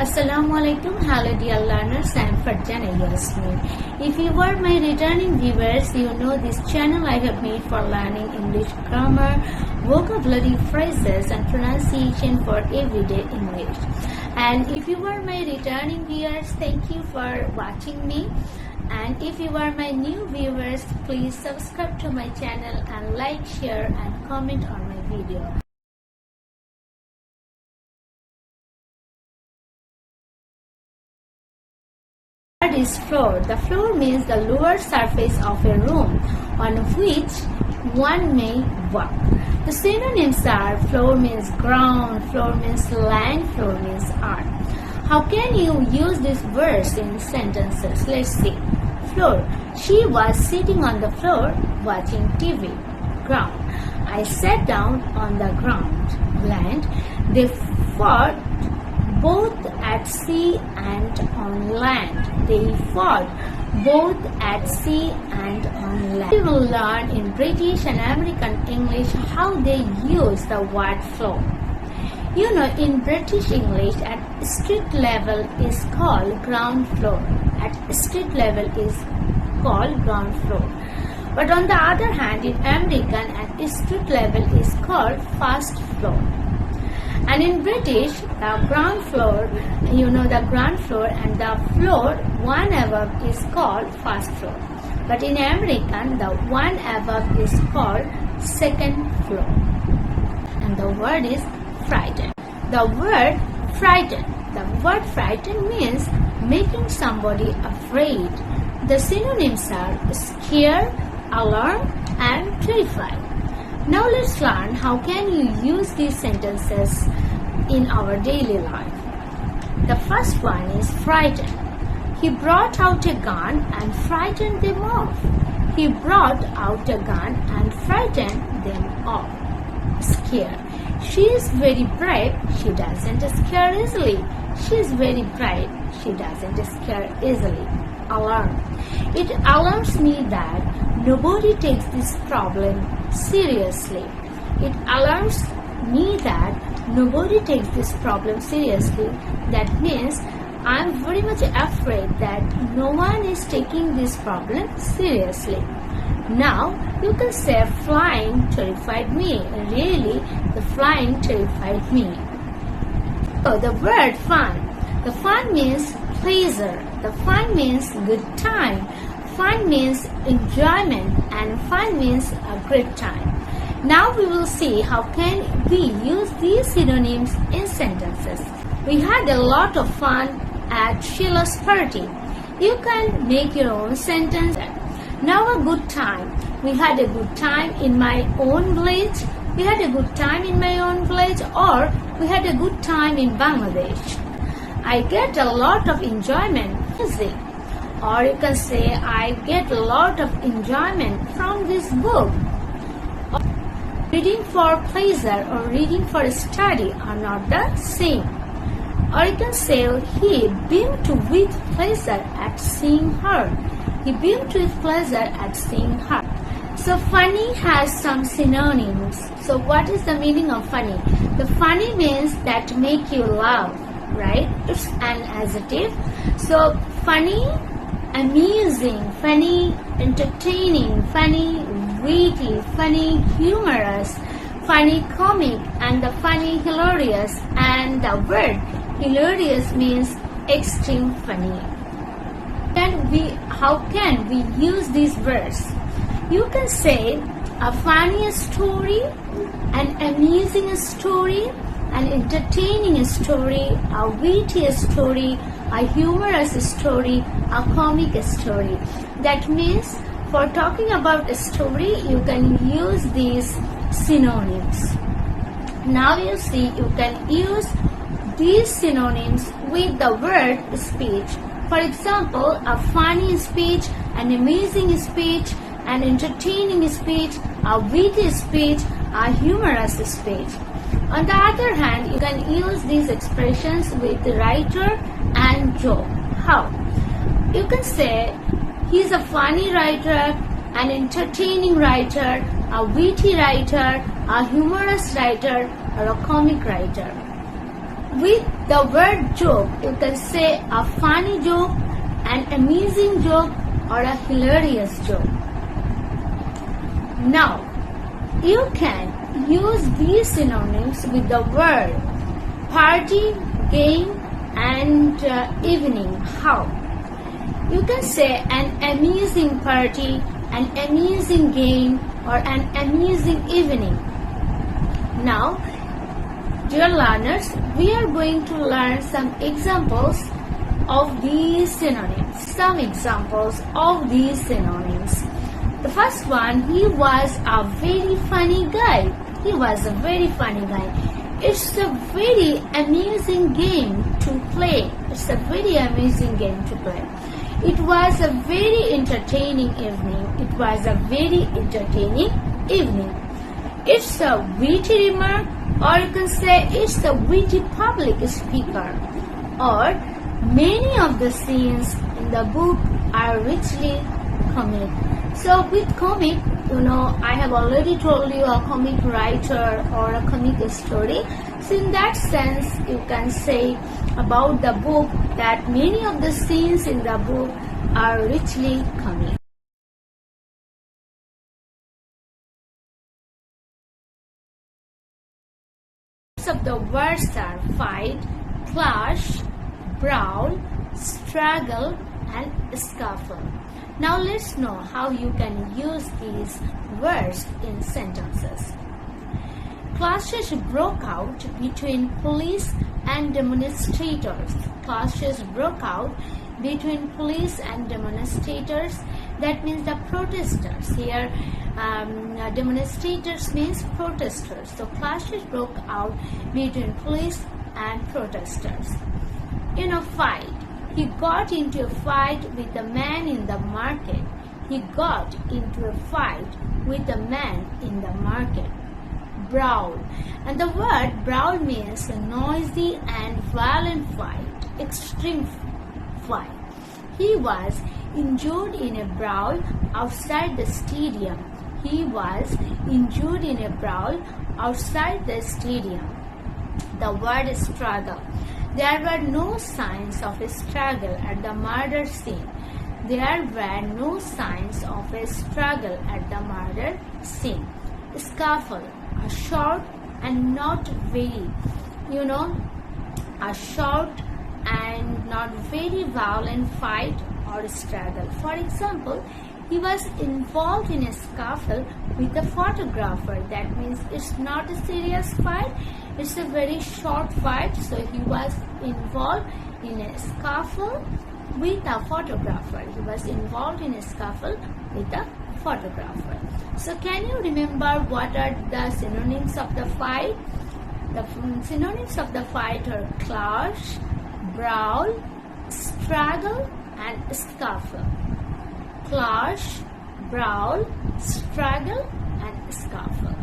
Assalamualaikum, hello dear learners, I am Farjana Yasmin. If you are my returning viewers, you know this channel I have made for learning English grammar, vocabulary, phrases and pronunciation for everyday English. And if you are my returning viewers, thank you for watching me. And if you are my new viewers, please subscribe to my channel and like, share and comment on my video. Word is floor. The floor means the lower surface of a room on which one may walk. The synonyms are floor means ground, floor means land, floor means earth. How can you use this verse in sentences? Let's see. Floor. She was sitting on the floor watching TV. Ground. I sat down on the ground. Land. They fought both at sea and on land. They fought both at sea and on land. We will learn in British and American English how they use the word floor. You know, in British English, at street level is called ground floor. At street level is called ground floor. But on the other hand, in American, at street level is called first floor. And in British, the ground floor, you know, the ground floor and the floor one above is called first floor. But in American, the one above is called second floor. And the word is frighten. The word frighten. The word frighten means making somebody afraid. The synonyms are scare, alarm, and terrify. Now let's learn how can you use these sentences in our daily life. The first one is frighten. He brought out a gun and frightened them off. He brought out a gun and frightened them off. Scare. She is very brave. She doesn't scare easily. She is very bright. She doesn't scare easily. Alarm. It alarms me that nobody takes this problem seriously. It alarms me that nobody takes this problem seriously. That means I'm very much afraid that no one is taking this problem seriously. Now you can say flying terrified me. Really, the flying terrified me. So the word fun. The fun means pleasure. The fun means good time. Fun means enjoyment and fun means a great time. Now we will see how can we use these synonyms in sentences. We had a lot of fun at Sheila's party. You can make your own sentence. Now a good time. We had a good time in my own village. We had a good time in my own village, or we had a good time in Bangladesh. I get a lot of enjoyment music. Or you can say, I get a lot of enjoyment from this book. Reading for pleasure or reading for study are not the same. Or you can say, he beamed with pleasure at seeing her. He beamed with pleasure at seeing her. So funny has some synonyms. So what is the meaning of funny? The funny means that make you laugh, right? It's an adjective. So funny, amusing, funny, entertaining, funny, witty, funny, humorous, funny, comic, and the funny, hilarious. And the word hilarious means extreme funny. How can we use this verse? You can say a funny story, an amusing story, an entertaining story, a witty story, a humorous story, a comic story. That means for talking about a story, you can use these synonyms. Now you see you can use these synonyms with the word speech. For example, a funny speech, an amusing speech, an entertaining speech, a witty speech, a humorous speech. On the other hand, you can use these expressions with writer and joke. How? You can say, he's a funny writer, an entertaining writer, a witty writer, a humorous writer, or a comic writer. With the word joke, you can say a funny joke, an amusing joke, or a hilarious joke. Now, you can use these synonyms with the word party, game, and evening. How? You can say an amusing party, an amusing game, or an amusing evening. Now, dear learners, we are going to learn some examples of these synonyms. Some examples of these synonyms. The first one, he was a very funny guy. He was a very funny guy. It's a very amusing game to play. It's a very amusing game to play. It was a very entertaining evening. It was a very entertaining evening. It's a witty remark, or you can say it's a witty public speaker. Or many of the scenes in the book are richly comic. So with comic, I have already told you a comic writer or a comic story. So in that sense, you can say about the book that many of the scenes in the book are richly comic. Of the words are fight, clash, brawl, struggle, and scuffle. Now let's know how you can use these words in sentences. Clashes broke out between police and demonstrators. Clashes broke out between police and demonstrators. That means the protesters. Here, demonstrators means protesters. So clashes broke out between police and protesters. In a fight, he got into a fight with a man in the market. He got into a fight with a man in the market. Brawl. And the word brawl means a noisy and violent fight, extreme fight. He was injured in a brawl outside the stadium. He was injured in a brawl outside the stadium. The word is struggle. There were no signs of a struggle at the murder scene. There were no signs of a struggle at the murder scene. Scuffle, a short and not very, a short and not very violent fight or struggle. For example, he was involved in a scuffle with a photographer. That means it's not a serious fight, it's a very short fight. So he was involved in a scuffle with a photographer. He was involved in a scuffle with a photographer. So can you remember what are the synonyms of the fight? The synonyms of the fight are clash, brawl, struggle, and scuffle. Clash, brawl, struggle, and scuffle.